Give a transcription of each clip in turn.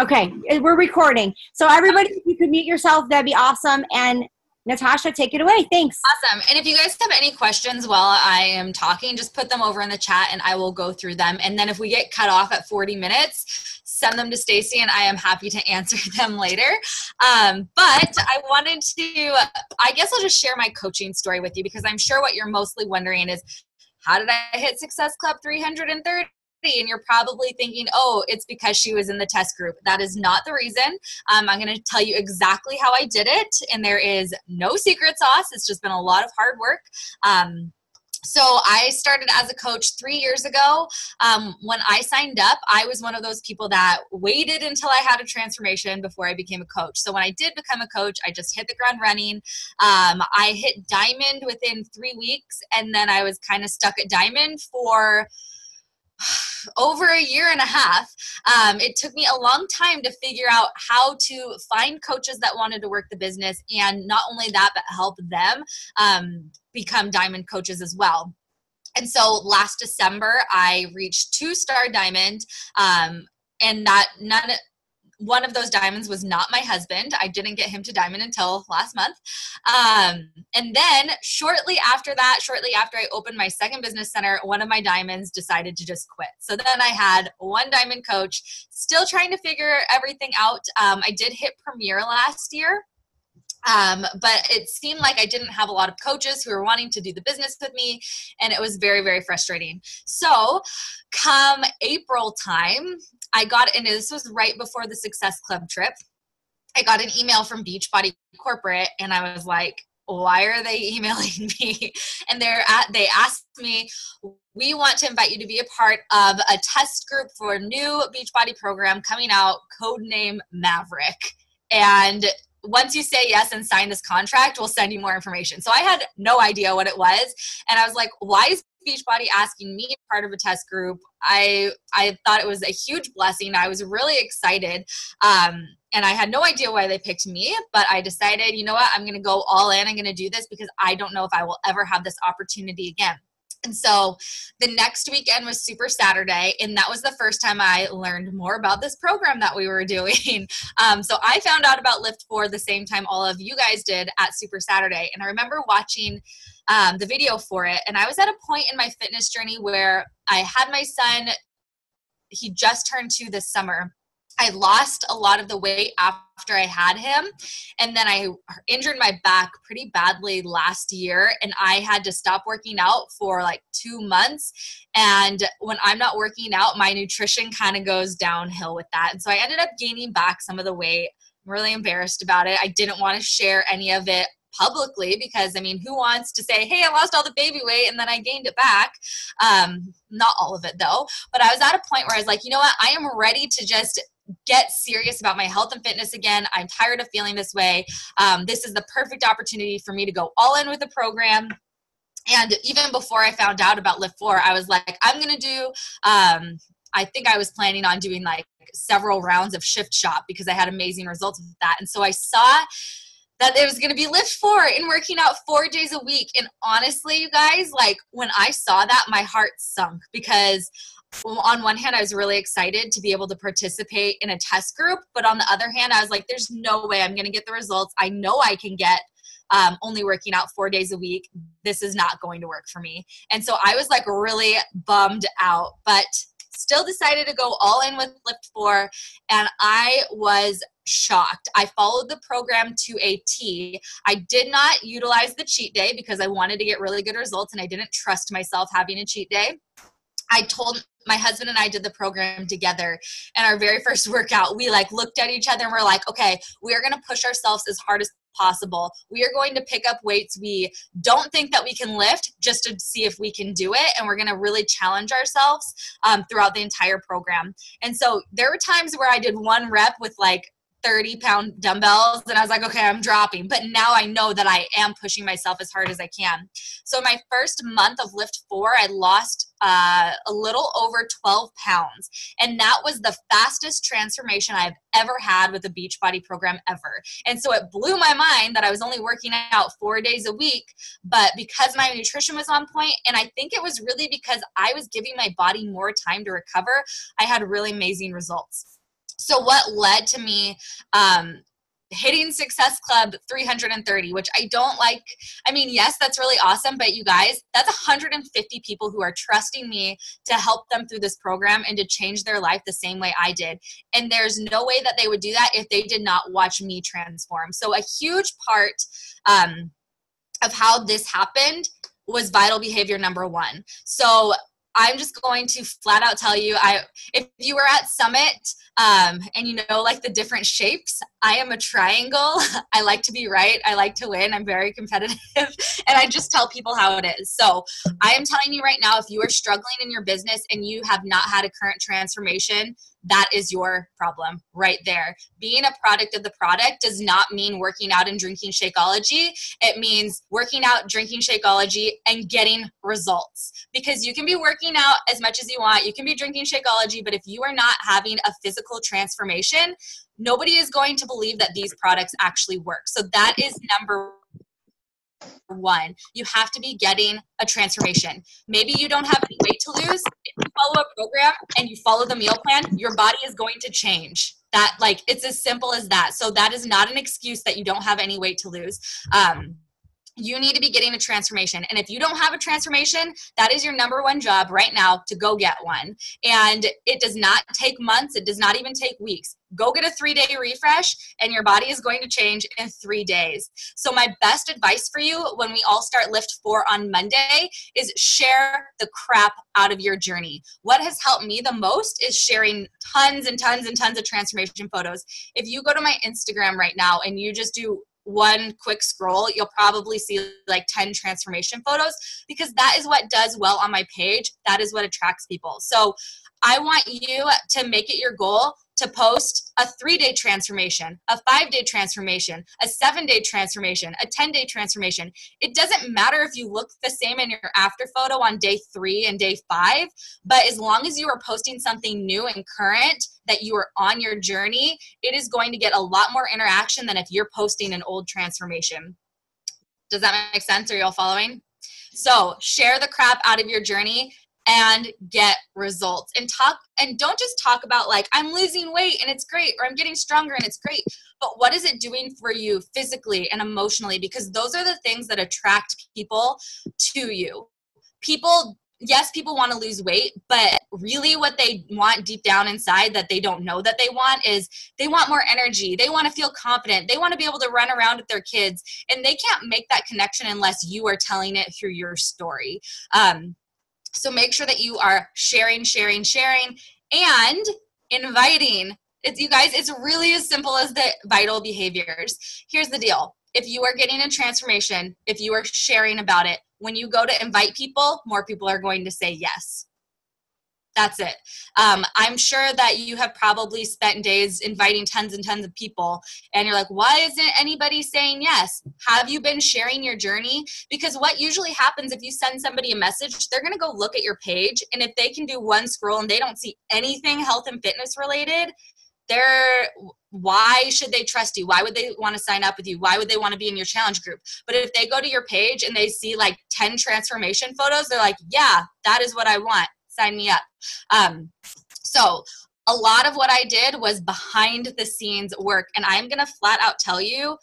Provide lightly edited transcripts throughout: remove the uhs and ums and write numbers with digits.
Okay, we're recording. So everybody, if you could mute yourself, that'd be awesome. And Natasha, take it away. Thanks. Awesome. And if you guys have any questions while I am talking, just put them over in the chat and I will go through them. And then if we get cut off at 40 minutes, send them to Stacy and I am happy to answer them later. But I wanted to, I guess I'll just share my coaching story with you, because I'm sure what you're mostly wondering is, how did I hit Success Club 330? And you're probably thinking, oh, it's because she was in the test group. That is not the reason. I'm going to tell you exactly how I did it. And there is no secret sauce. It's just been a lot of hard work. So I started as a coach 3 years ago. When I signed up, I was one of those people that waited until I had a transformation before I became a coach. So when I did become a coach, I just hit the ground running. I hit Diamond within 3 weeks, and then I was kind of stuck at Diamond for over a year and a half. It took me a long time to figure out how to find coaches that wanted to work the business, and not only that, but help them become Diamond coaches as well. And so last December, I reached 2-star Diamond, and one of those diamonds was not my husband. I didn't get him to Diamond until last month. And then shortly after I opened my second business center, one of my diamonds decided to just quit. So then I had one Diamond coach, still trying to figure everything out. I did hit Premier last year. But it seemed like I didn't have a lot of coaches who were wanting to do the business with me, and it was very, very frustrating. So come April time, and this was right before the Success Club trip, I got an email from Beachbody Corporate, and I was like, why are they emailing me? And they asked me, we want to invite you to be a part of a test group for a new Beachbody program coming out, codename Maverick. And once you say yes and sign this contract, we'll send you more information. So I had no idea what it was. And I was like, why is Beachbody asking me to be part of a test group? I thought it was a huge blessing. I was really excited. And I had no idea why they picked me, but I decided, you know what, I'm going to go all in. I'm going to do this because I don't know if I will ever have this opportunity again. And so the next weekend was Super Saturday, and that was the first time I learned more about this program that we were doing. So I found out about Lift 4 the same time all of you guys did at Super Saturday. And I remember watching the video for it, and I was at a point in my fitness journey where I had my son. He just turned 2 this summer. I lost a lot of the weight after I had him, and then I injured my back pretty badly last year, and I had to stop working out for like 2 months. And when I'm not working out, my nutrition kind of goes downhill with that. And so I ended up gaining back some of the weight. I'm really embarrassed about it. I didn't want to share any of it publicly because, I mean, who wants to say, hey, I lost all the baby weight and then I gained it back? Not all of it though, but I was at a point where I was like, you know what, I am ready to just get serious about my health and fitness again. I'm tired of feeling this way. This is the perfect opportunity for me to go all in with the program. And even before I found out about Lift 4, I was like, I'm going to do, I think I was planning on doing like several rounds of Shift Shop because I had amazing results with that. And so I saw that it was going to be Lift 4 and working out 4 days a week. And honestly, you guys, like when I saw that, my heart sunk because on one hand, I was really excited to be able to participate in a test group. But on the other hand, I was like, there's no way I'm going to get the results. I know I can get only working out 4 days a week. This is not going to work for me. And so I was like really bummed out, but still decided to go all in with Lift 4. And I was shocked. I followed the program to a T. I did not utilize the cheat day because I wanted to get really good results and I didn't trust myself having a cheat day. I told my husband and I did the program together, and our very first workout, we like looked at each other and we're like, okay, we are going to push ourselves as hard as possible. We are going to pick up weights we don't think that we can lift just to see if we can do it. And we're going to really challenge ourselves throughout the entire program. And so there were times where I did one rep with like 30-pound dumbbells and I was like, okay, I'm dropping. But now I know that I am pushing myself as hard as I can. So my first month of Lift 4, I lost a little over 12 pounds. And that was the fastest transformation I've ever had with a Beachbody program ever. And so it blew my mind that I was only working out 4 days a week, but because my nutrition was on point, and I think it was really because I was giving my body more time to recover, I had really amazing results. So what led to me hitting Success Club 330, which I don't like. I mean, yes, that's really awesome, but you guys, that's 150 people who are trusting me to help them through this program and to change their life the same way I did. And there's no way that they would do that if they did not watch me transform. So a huge part of how this happened was vital behavior number one. So I'm just going to flat out tell you, if you were at Summit and you know like the different shapes, I am a triangle. I like to be right. I like to win. I'm very competitive. And I just tell people how it is. So I am telling you right now, if you are struggling in your business and you have not had a current transformation, that is your problem right there. Being a product of the product does not mean working out and drinking Shakeology. It means working out, drinking Shakeology, and getting results. Because you can be working out as much as you want, you can be drinking Shakeology, but if you are not having a physical transformation, nobody is going to believe that these products actually work. So that is number one. You have to be getting a transformation. Maybe you don't have any weight to lose. If you follow a program and you follow the meal plan, your body is going to change. That, like, it's as simple as that. So that is not an excuse that you don't have any weight to lose. You need to be getting a transformation. And if you don't have a transformation, that is your number one job right now, to go get one. And it does not take months. It does not even take weeks. Go get a 3-day refresh and your body is going to change in 3 days. So my best advice for you when we all start Lift 4 on Monday is share the crap out of your journey. What has helped me the most is sharing tons and tons and tons of transformation photos. If you go to my Instagram right now and you just do one quick scroll, you'll probably see like 10 transformation photos, because that is what does well on my page. That is what attracts people. So I want you to make it your goal to post a 3-day transformation, a 5-day transformation, a 7-day transformation, a 10-day transformation. It doesn't matter if you look the same in your after photo on day 3 and day 5, but as long as you are posting something new and current, that you are on your journey, it is going to get a lot more interaction than if you're posting an old transformation. Does that make sense? Are you all following? So share the crap out of your journey and get results, and don't just talk about like, I'm losing weight and it's great, or I'm getting stronger and it's great, but what is it doing for you physically and emotionally? Because those are the things that attract people to you. Yes, people want to lose weight, but really what they want deep down inside that they don't know that they want is they want more energy. They want to feel confident. They want to be able to run around with their kids, and they can't make that connection unless you are telling it through your story. So make sure that you are sharing, and inviting. You guys, it's really as simple as the vital behaviors. Here's the deal. If you are getting a transformation, if you are sharing about it, when you go to invite people, more people are going to say yes. That's it. I'm sure that you have probably spent days inviting tons and tons of people, and you're like, why isn't anybody saying yes? Have you been sharing your journey? Because what usually happens if you send somebody a message, they're going to go look at your page, and if they can do one scroll and they don't see anything health and fitness related, why should they trust you? Why would they want to sign up with you? Why would they want to be in your challenge group? But if they go to your page and they see like 10 transformation photos, they're like, yeah, that is what I want. Sign me up. So a lot of what I did was behind the scenes work. And I'm going to flat out tell you,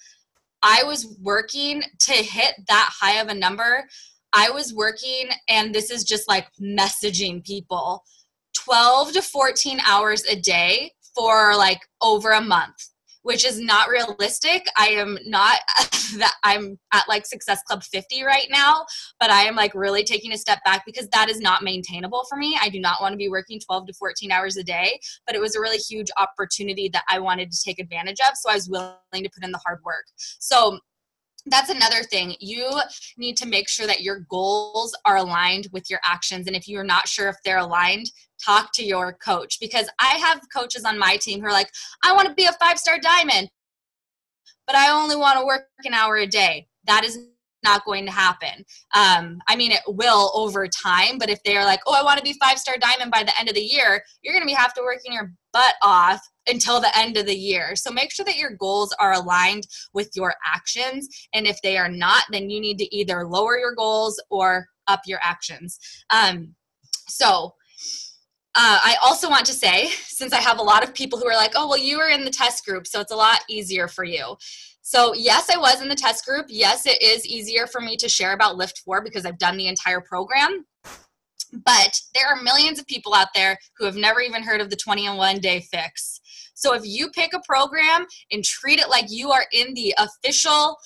I was working to hit that high of a number. I was working, and this is just like messaging people, 12 to 14 hours a day for like over a month, which is not realistic. I am not that I'm at like Success Club 50 right now, but I am like really taking a step back because that is not maintainable for me. I do not want to be working 12 to 14 hours a day, but it was a really huge opportunity that I wanted to take advantage of. So I was willing to put in the hard work. So that's another thing. You need to make sure that your goals are aligned with your actions. And if you're not sure if they're aligned, talk to your coach, because I have coaches on my team who are like, I want to be a 5-star diamond, but I only want to work an hour a day. That is not going to happen. I mean, it will over time, but if they're like, oh, I want to be 5-star diamond by the end of the year, you're going to have to working your butt off until the end of the year. So make sure that your goals are aligned with your actions. And if they are not, then you need to either lower your goals or up your actions. So I also want to say, since I have a lot of people who are like, oh, well, you were in the test group, so it's a lot easier for you. So yes, I was in the test group. Yes, it is easier for me to share about Lift 4 because I've done the entire program. But there are millions of people out there who have never even heard of the 21 day fix. So if you pick a program and treat it like you are in the official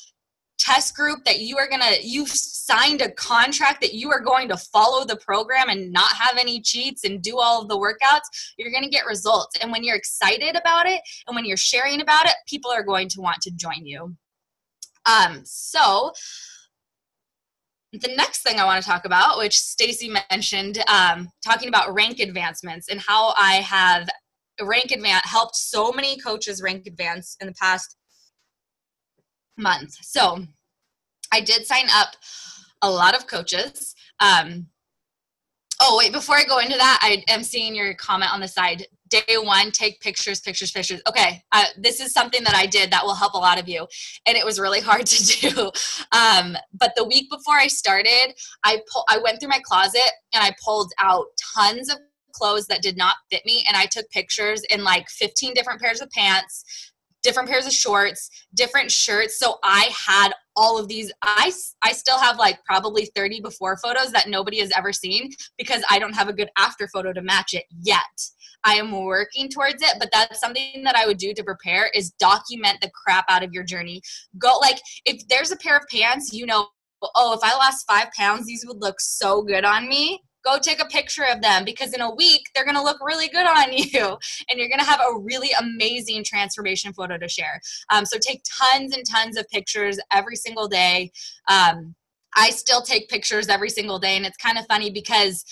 test group, that you've signed a contract that you are going to follow the program and not have any cheats and do all of the workouts, you're going to get results. And when you're excited about it and when you're sharing about it, people are going to want to join you. So the next thing I want to talk about, which Stacy mentioned, talking about rank advancements and how I have helped so many coaches rank advance in the past month. So I did sign up a lot of coaches. Oh, wait, before I go into that, I am seeing your comment on the side. Day 1, take pictures. Okay, this is something that I did that will help a lot of you, and it was really hard to do. But the week before I started, I went through my closet and I pulled out tons of clothes that did not fit me, and I took pictures in like 15 different pairs of pants, different pairs of shorts, different shirts. So I had all of these. I still have like probably 30 before photos that nobody has ever seen because I don't have a good after photo to match it yet. I am working towards it, but that's something that I would do to prepare, is document the crap out of your journey. Go, like, if there's a pair of pants, oh, if I lost 5 pounds, these would look so good on me. Go take a picture of them, because in a week, they're going to look really good on you, and you're going to have a really amazing transformation photo to share. So take tons and tons of pictures every single day. I still take pictures every single day, and it's kind of funny because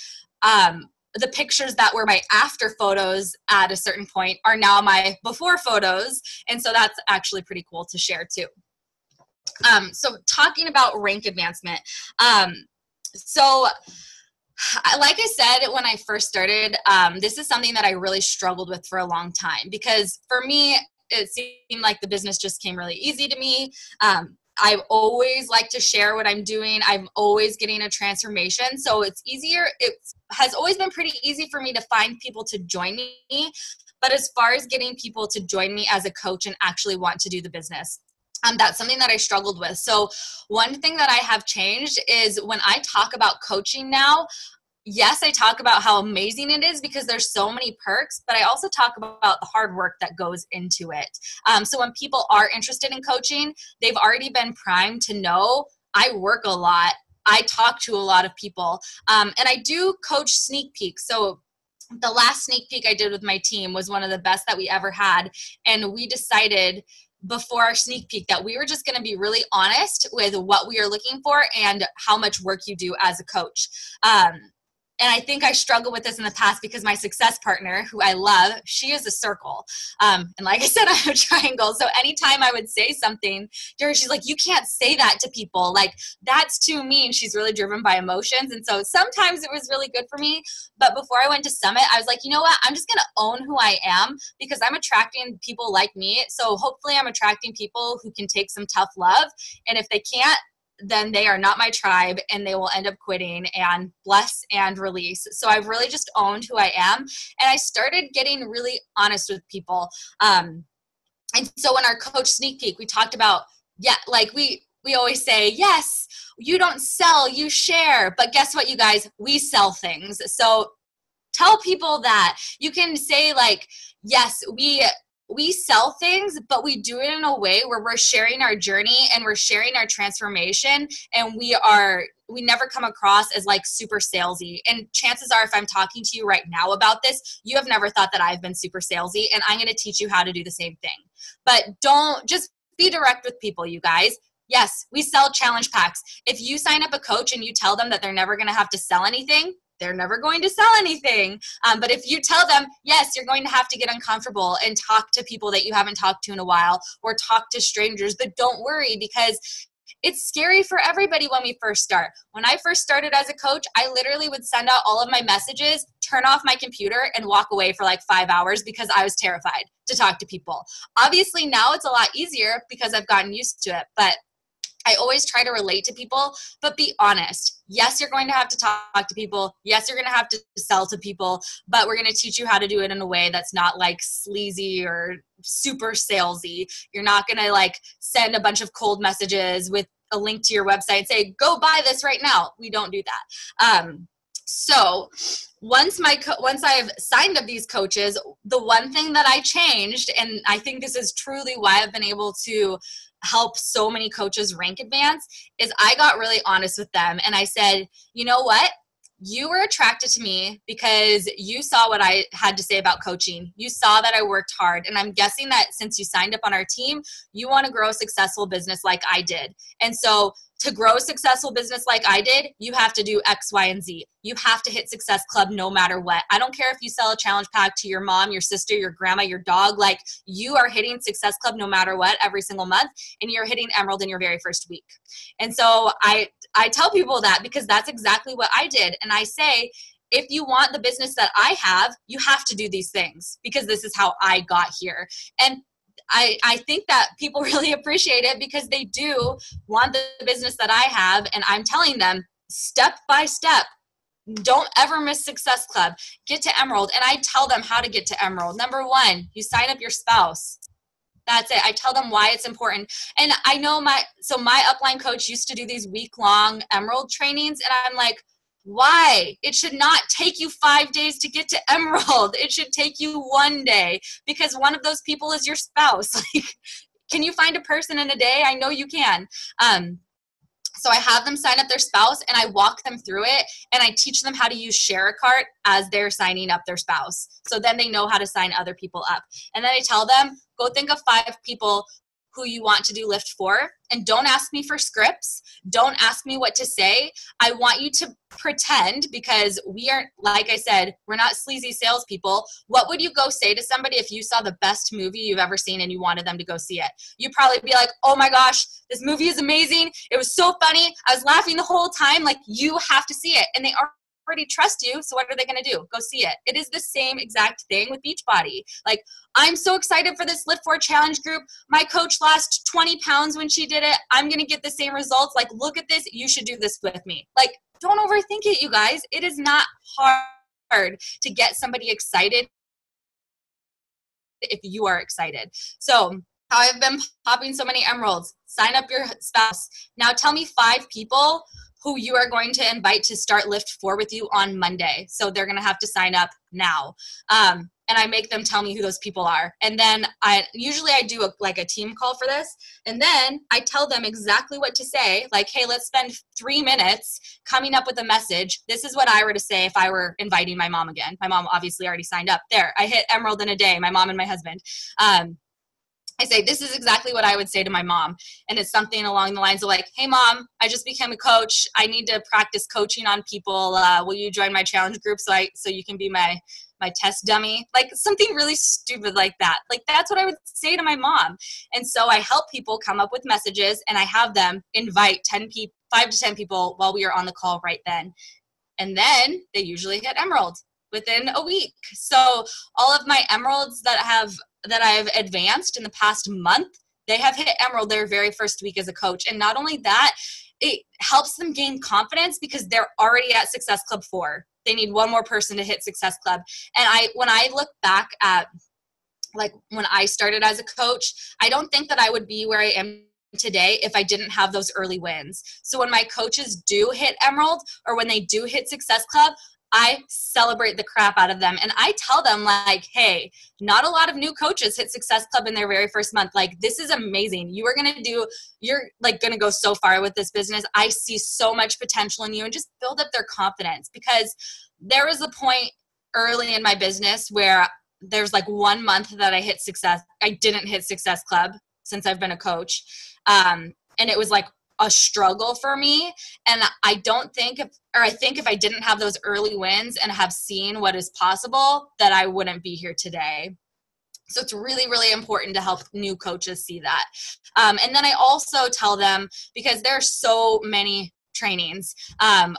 the pictures that were my after photos at a certain point are now my before photos, and so that's actually pretty cool to share too. So talking about rank advancement. So like I said, when I first started, this is something that I really struggled with for a long time, because for me, it seemed like the business just came really easy to me. I've always liked to share what I'm doing. I'm always getting a transformation. So it's easier. It has always been pretty easy for me to find people to join me. But as far as getting people to join me as a coach and actually want to do the business, that's something that I struggled with. So one thing that I have changed is when I talk about coaching now, yes, I talk about how amazing it is because there's so many perks, but I also talk about the hard work that goes into it. So when people are interested in coaching, they've already been primed to know I work a lot. I talk to a lot of people, and I do coach sneak peeks. So the last sneak peek I did with my team was one of the best that we ever had. And we decided before our sneak peek that we were just going to be really honest with what we are looking for and how much work you do as a coach. And I think I struggled with this in the past because my success partner, who I love, she is a circle. And like I said, I'm a triangle. So anytime I would say something to her, she's like, you can't say that to people. Like, that's too mean. She's really driven by emotions. And so sometimes it was really good for me. But before I went to Summit, I was like, you know what? I'm just going to own who I am because I'm attracting people like me. So hopefully I'm attracting people who can take some tough love. And if they can't, then they are not my tribe and they will end up quitting, and bless and release. So I've really just owned who I am. And I started getting really honest with people. And so in our coach sneak peek, we talked about, like we always say, yes, you don't sell, you share. But guess what, you guys, we sell things. So tell people that. You can say like, yes, we sell things, but we do it in a way where we're sharing our journey and we're sharing our transformation, and we never come across as like super salesy. And chances are, if I'm talking to you right now about this, you have never thought that I've been super salesy, and I'm going to teach you how to do the same thing. But don't just be direct with people, you guys. Yes, we sell challenge packs. If you sign up a coach and you tell them that they're never going to have to sell anything, they're never going to sell anything. But if you tell them, yes, you're going to have to get uncomfortable and talk to people that you haven't talked to in a while, or talk to strangers, but don't worry, because it's scary for everybody when we first start. When I first started as a coach, I literally would send out all of my messages, turn off my computer, and walk away for like 5 hours because I was terrified to talk to people. Obviously now it's a lot easier because I've gotten used to it, but I always try to relate to people, but be honest. Yes, you're going to have to talk to people. Yes, you're going to have to sell to people, but we're going to teach you how to do it in a way that's not like sleazy or super salesy. You're not going to like send a bunch of cold messages with a link to your website and say, go buy this right now. We don't do that. So once I've signed up these coaches, the one thing that I changed, and I think this is truly why I've been able to help so many coaches rank advance, is I got really honest with them. And I said, you know what? You were attracted to me because you saw what I had to say about coaching. You saw that I worked hard. And I'm guessing that since you signed up on our team, you want to grow a successful business like I did. And so to grow a successful business like I did, you have to do X, Y, and Z. You have to hit Success Club no matter what. I don't care if you sell a challenge pack to your mom, your sister, your grandma, your dog. Like, you are hitting Success Club no matter what every single month, and you're hitting Emerald in your very first week. And so I tell people that because that's exactly what I did. And I say, if you want the business that I have, you have to do these things because this is how I got here. And I think that people really appreciate it because they do want the business that I have, and I'm telling them step by step, don't ever miss Success Club. Get to Emerald, and I tell them how to get to Emerald. Number one, you sign up your spouse. That's it. I tell them why it's important. And I know my upline coach used to do these week-long Emerald trainings, and I'm like, why? It should not take you 5 days to get to Emerald. It should take you 1 day because one of those people is your spouse. Like, can you find a person in a day? I know you can. So I have them sign up their spouse, and I walk them through it, and I teach them how to use Share a Cart as they're signing up their spouse. So then they know how to sign other people up. And then I tell them, go think of 5 people who you want to do lift for, and don't ask me for scripts. Don't ask me what to say. I want you to pretend, because we aren't, like I said, we're not sleazy salespeople. What would you go say to somebody if you saw the best movie you've ever seen and you wanted them to go see it? You'd probably be like, oh my gosh, this movie is amazing. It was so funny. I was laughing the whole time. Like, you have to see it. And they already trust you, so what are they going to do? Go see it. It is the same exact thing with Beachbody. Like, I'm so excited for this Lift 4 challenge group. My coach lost 20 pounds when she did it. I'm going to get the same results. Like, look at this. You should do this with me. Like, don't overthink it, you guys. It is not hard to get somebody excited if you are excited. So how I've been popping so many emeralds. Sign up your spouse. Now tell me 5 people who you are going to invite to start Lift 4 with you on Monday. So they're going to have to sign up now. And I make them tell me who those people are. And then I usually do a team call for this. And then I tell them exactly what to say. Like, hey, let's spend 3 minutes coming up with a message. This is what I were to say if I were inviting my mom again. My mom obviously already signed up. There, I hit Emerald in a day, my mom and my husband. I say, this is exactly what I would say to my mom. And it's something along the lines of like, hey mom, I just became a coach. I need to practice coaching on people. Will you join my challenge group so you can be my test dummy? Like something really stupid like that. Like that's what I would say to my mom. And so I help people come up with messages, and I have them invite 5 to 10 people while we are on the call right then. And then they usually hit Emerald within a week. So all of my Emeralds that I've advanced in the past month, they have hit Emerald their very first week as a coach. And not only that, it helps them gain confidence because they're already at Success Club 4. They need one more person to hit Success Club. And when I look back at like when I started as a coach, I don't think that I would be where I am today if I didn't have those early wins. So when my coaches do hit Emerald or when they do hit Success Club, I celebrate the crap out of them. And I tell them like, hey, not a lot of new coaches hit Success Club in their very first month. Like, this is amazing. You're like going to go so far with this business. I see so much potential in you, and just build up their confidence, because there was a point early in my business where there's like 1 month that I didn't hit Success Club since I've been a coach. And it was like a struggle for me. And I think if I didn't have those early wins and have seen what is possible, that I wouldn't be here today. So it's really, really important to help new coaches see that. And then I also tell them, because there are so many trainings. I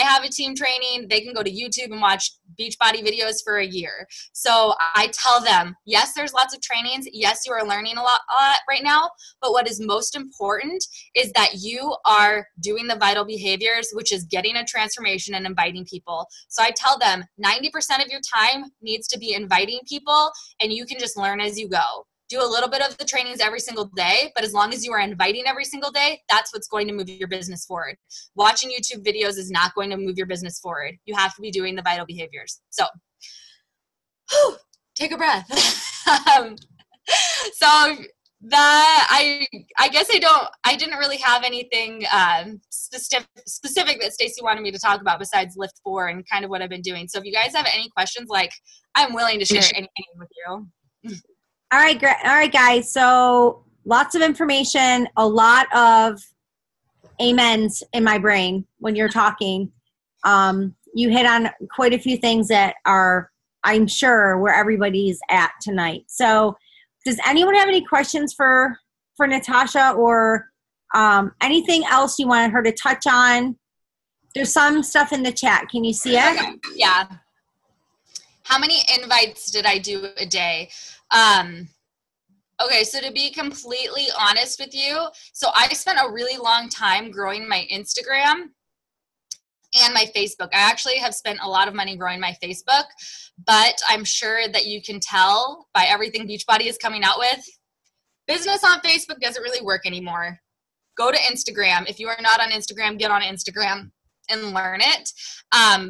have a team training. They can go to YouTube and watch Beachbody videos for a year. So I tell them, yes, there's lots of trainings. Yes, you are learning a lot right now. But what is most important is that you are doing the vital behaviors, which is getting a transformation and inviting people. So I tell them 90% of your time needs to be inviting people, and you can just learn as you go. Do a little bit of the trainings every single day, but as long as you are inviting every single day, that's what's going to move your business forward. Watching YouTube videos is not going to move your business forward. You have to be doing the vital behaviors. So, take a breath. So that I guess I didn't really have anything specific that Stacy wanted me to talk about besides Lift 4 and kind of what I've been doing. So if you guys have any questions, like, I'm willing to share anything with you. All right, guys. So lots of information, a lot of amens in my brain when you're talking. You hit on quite a few things that are, I'm sure, where everybody's at tonight. So does anyone have any questions for Natasha, or anything else you wanted her to touch on? There's some stuff in the chat. Can you see it? Okay. Yeah. How many invites did I do a day? Okay, so to be completely honest with you, so I spent a really long time growing my Instagram and my Facebook. I actually have spent a lot of money growing my Facebook, but I'm sure that you can tell by everything Beachbody is coming out with, business on Facebook doesn't really work anymore. Go to Instagram. If you are not on Instagram, get on Instagram and learn it.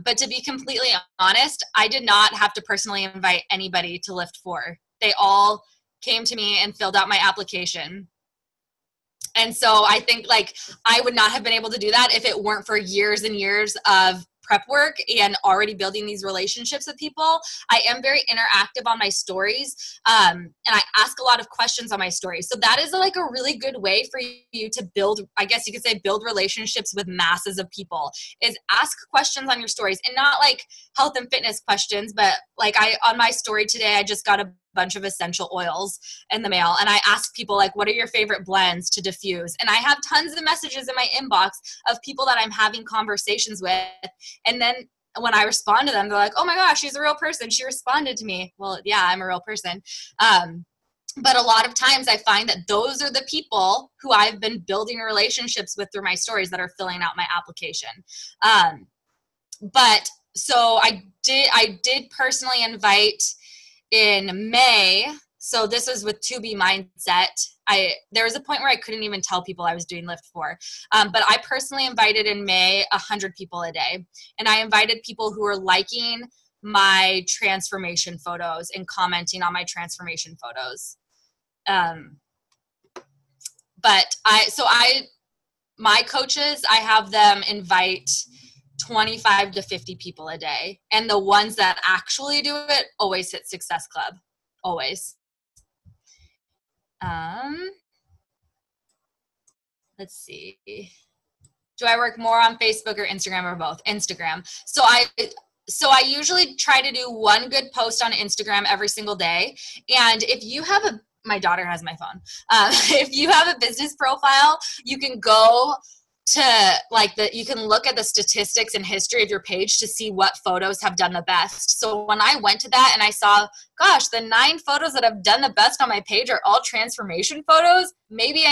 But to be completely honest, I did not have to personally invite anybody to Lift 4. They all came to me and filled out my application. And so I think, like, I would not have been able to do that if it weren't for years and years of prep work and already building these relationships with people. I am very interactive on my stories, and I ask a lot of questions on my stories. So that is like a really good way for you to build, I guess you could say, build relationships with masses of people, is ask questions on your stories, and not like health and fitness questions, but like on my story today, I just got a bunch of essential oils in the mail, and I ask people, like, what are your favorite blends to diffuse? And I have tons of messages in my inbox of people that I'm having conversations with, and then when I respond to them, they're like, oh my gosh, she's a real person, she responded to me. Well, yeah, I'm a real person. But a lot of times I find that those are the people who I've been building relationships with through my stories that are filling out my application. But so I did personally invite in May. So this was with 2B Mindset. There was a point where I couldn't even tell people I was doing Lift 4. But I personally invited in May 100 people a day. And I invited people who were liking my transformation photos and commenting on my transformation photos. My coaches, I have them invite 25 to 50 people a day. And the ones that actually do it always hit Success Club. Always. Let's see. Do I work more on Facebook or Instagram, or both? Instagram. So I usually try to do one good post on Instagram every single day. And if you have my daughter has my phone. If you have a business profile, you can go to you can look at the statistics and history of your page to see what photos have done the best. So when I went to that and I saw, gosh, the 9 photos that have done the best on my page are all transformation photos, maybe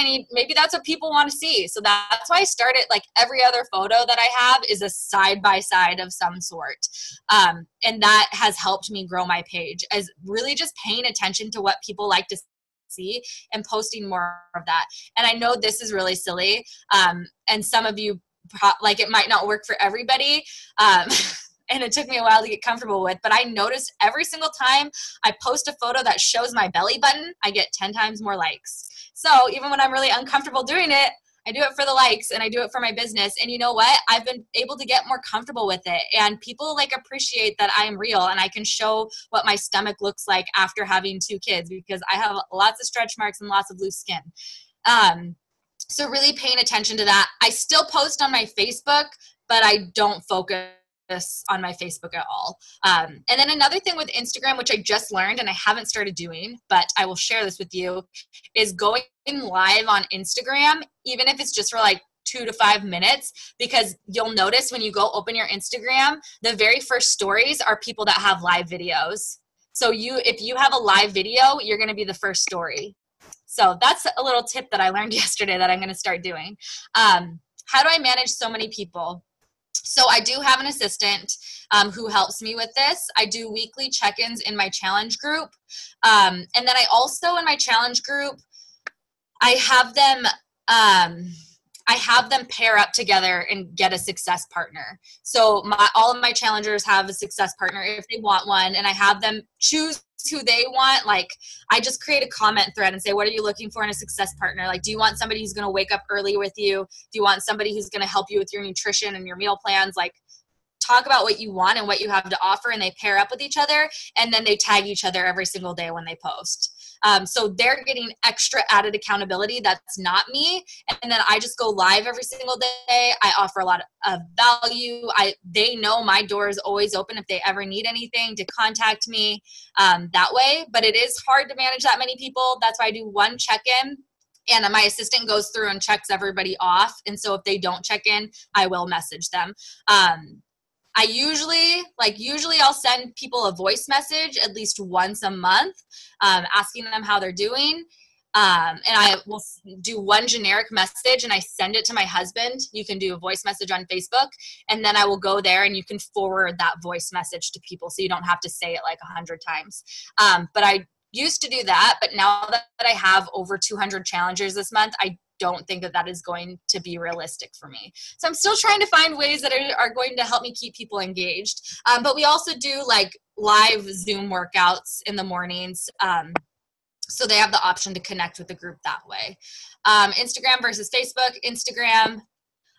that's what people want to see. So that's why I started, like, every other photo that I have is a side-by-side of some sort. And that has helped me grow my page, as really just paying attention to what people like to see and posting more of that. And I know this is really silly, and some of you, it might not work for everybody, and it took me a while to get comfortable with, but I noticed every single time I post a photo that shows my belly button, I get 10 times more likes. So even when I'm really uncomfortable doing it, I do it for the likes, and I do it for my business. And you know what? I've been able to get more comfortable with it. And people appreciate that I am real, and I can show what my stomach looks like after having 2 kids, because I have lots of stretch marks and lots of loose skin. So really paying attention to that. I still post on my Facebook, but I don't focus on my Facebook at all. And then another thing with Instagram, which I just learned and I haven't started doing, but I will share this with you, is going live on Instagram, even if it's just for 2 to 5 minutes, because you'll notice when you go open your Instagram, the very first stories are people that have live videos. So if you have a live video, you're going to be the first story. So that's a little tip that I learned yesterday that I'm going to start doing. How do I manage so many people? So I do have an assistant who helps me with this. I do weekly check-ins in my challenge group. And then I also, in my challenge group, I have them pair up together and get a success partner. So all of my challengers have a success partner if they want one, and I have them choose who they want. Like, I just create a comment thread and say, what are you looking for in a success partner? Like, do you want somebody who's going to wake up early with you? Do you want somebody who's going to help you with your nutrition and your meal plans? Like, talk about what you want and what you have to offer, and they pair up with each other, and then they tag each other every single day when they post. So they're getting extra added accountability. That's not me. And then I just go live every single day. I offer a lot of value. They know my door is always open if they ever need anything to contact me that way. But it is hard to manage that many people. That's why I do one check-in. And my assistant goes through and checks everybody off. And so if they don't check in, I will message them. I usually I'll send people a voice message at least once a month, asking them how they're doing. And I will do one generic message and I send it to my husband. You can do a voice message on Facebook, and then I will go there and you can forward that voice message to people, so you don't have to say it like 100 times. But I used to do that, but now that I have over 200 challengers this month, I don't think that is going to be realistic for me. So I'm still trying to find ways that are going to help me keep people engaged. But we also do like live Zoom workouts in the mornings. So they have the option to connect with the group that way. Instagram versus Facebook. Instagram,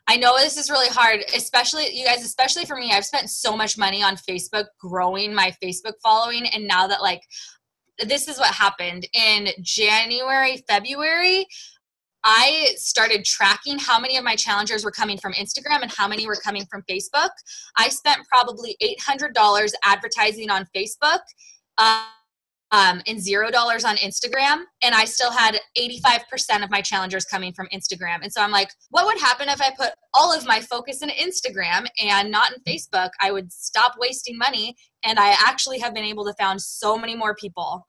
I know this is really hard, especially you guys, especially for me. I've spent so much money on Facebook growing my Facebook following. And now that, like, this is what happened in January, February, I started tracking how many of my challengers were coming from Instagram and how many were coming from Facebook. I spent probably $800 advertising on Facebook and $0 on Instagram, and I still had 85% of my challengers coming from Instagram. And so I'm like, what would happen if I put all of my focus in Instagram and not in Facebook? I would stop wasting money, and I actually have been able to found so many more people.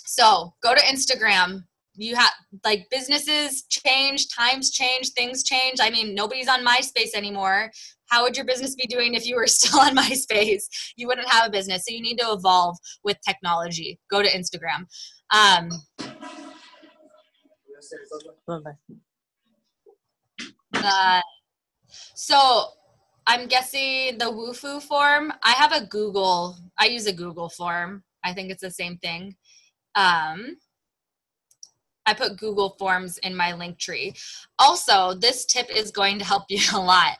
So go to Instagram. You have, like, businesses change, times change, things change. I mean, nobody's on MySpace anymore. How would your business be doing if you were still on MySpace? You wouldn't have a business. So you need to evolve with technology. Go to Instagram. So I'm guessing the WooFoo form. I use a Google form. I think it's the same thing. I put Google Forms in my link tree. Also, this tip is going to help you a lot.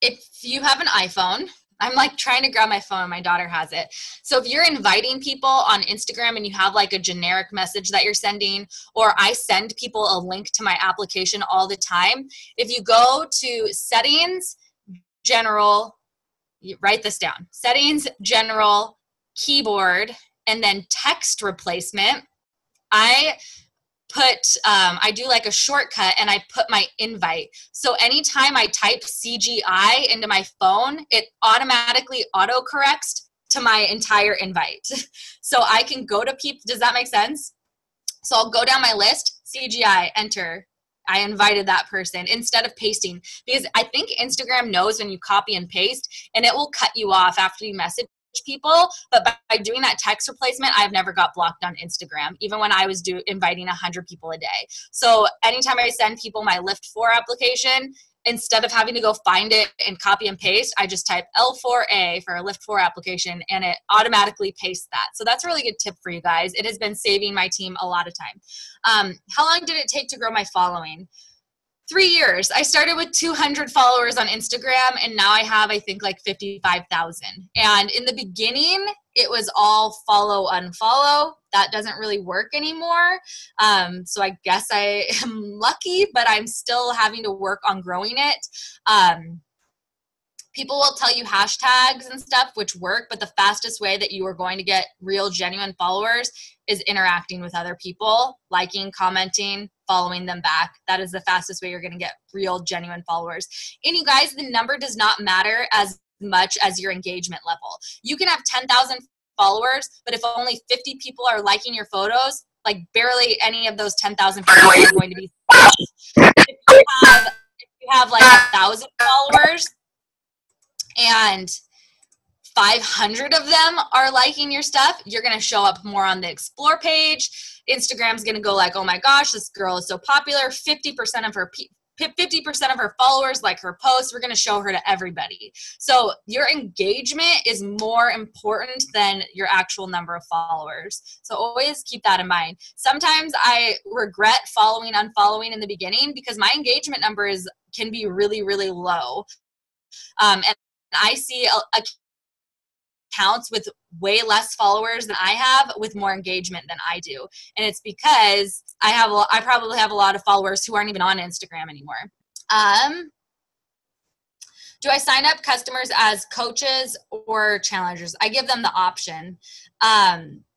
If you have an iPhone, I'm like trying to grab my phone. My daughter has it. So if you're inviting people on Instagram and you have like a generic message that you're sending, or I send people a link to my application all the time, if you go to settings, general, write this down, settings, general, keyboard, and then text replacement, I do like a shortcut and I put my invite. So anytime I type CGI into my phone, it automatically autocorrects to my entire invite. So I can go to people. Does that make sense? So I'll go down my list, CGI, enter. I invited that person instead of pasting, because I think Instagram knows when you copy and paste, and it will cut you off after you message people. But by doing that text replacement, I've never got blocked on Instagram, even when I was inviting 100 people a day. So anytime I send people my Lift 4 application, instead of having to go find it and copy and paste, I just type L4A for a Lift 4 application, and it automatically pastes that. So that's a really good tip for you guys. It has been saving my team a lot of time. How long did it take to grow my following? 3 years. I started with 200 followers on Instagram, and now I have, I think, like 55,000. And in the beginning, it was all follow, unfollow. That doesn't really work anymore. So I guess I am lucky, but I'm still having to work on growing it. People will tell you hashtags and stuff, which work, but the fastest way that you are going to get real, genuine followers is interacting with other people, liking, commenting, following them back. That is the fastest way you're going to get real, genuine followers. And you guys, the number does not matter as much as your engagement level. You can have 10,000 followers, but if only 50 people are liking your photos, like barely any of those 10,000 people are going to be. If you have like 1,000 followers and 500 of them are liking your stuff, you're going to show up more on the explore page. Instagram's going to go like, oh my gosh, this girl is so popular. 50% of her followers like her posts. We're going to show her to everybody. So your engagement is more important than your actual number of followers. So always keep that in mind. Sometimes I regret unfollowing in the beginning because my engagement number can be really, really low. And I see accounts with way less followers than I have with more engagement than I do. And it's because I probably have a lot of followers who aren't even on Instagram anymore. Do I sign up customers as coaches or challengers? I give them the option.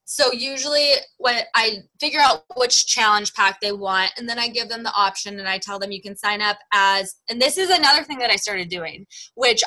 So usually when I figure out which challenge pack they want, and then I give them the option and I tell them you can sign up as, and this is another thing that I started doing, which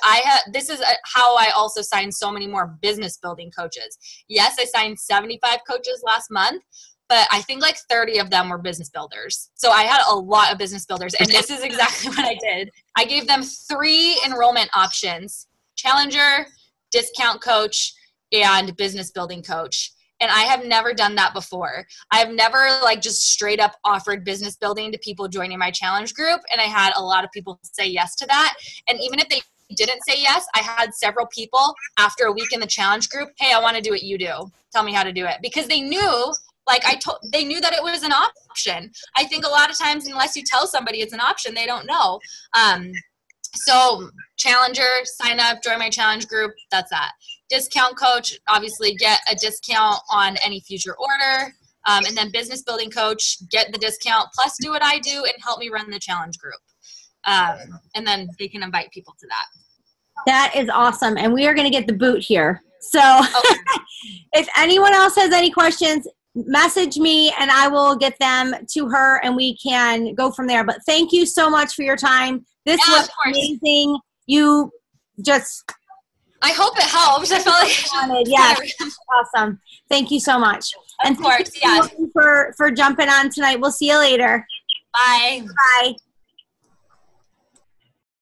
this is how I also signed so many more business building coaches. Yes, I signed 75 coaches last month, but I think like 30 of them were business builders. So I had a lot of business builders, and this is exactly what I did. I gave them 3 enrollment options: challenger, discount coach, and business building coach. And I have never done that before. I've never like just straight up offered business building to people joining my challenge group. And I had a lot of people say yes to that. And even if they didn't say yes, I had several people after a week in the challenge group, hey, I want to do what you do. Tell me how to do it. Because they knew, they knew that it was an option. I think a lot of times, unless you tell somebody it's an option, they don't know. So challenger, sign up, join my challenge group. That's that. Discount coach, obviously get a discount on any future order. And then business building coach, get the discount plus do what I do and help me run the challenge group. And then they can invite people to that. That is awesome. And we are going to get the boot here. So okay. If anyone else has any questions, message me and I will get them to her and we can go from there. But thank you so much for your time. This was amazing. You just... I hope it helps. I felt like yes, awesome. Thank you so much. Of course, yeah. For jumping on tonight. We'll see you later. Bye. Bye.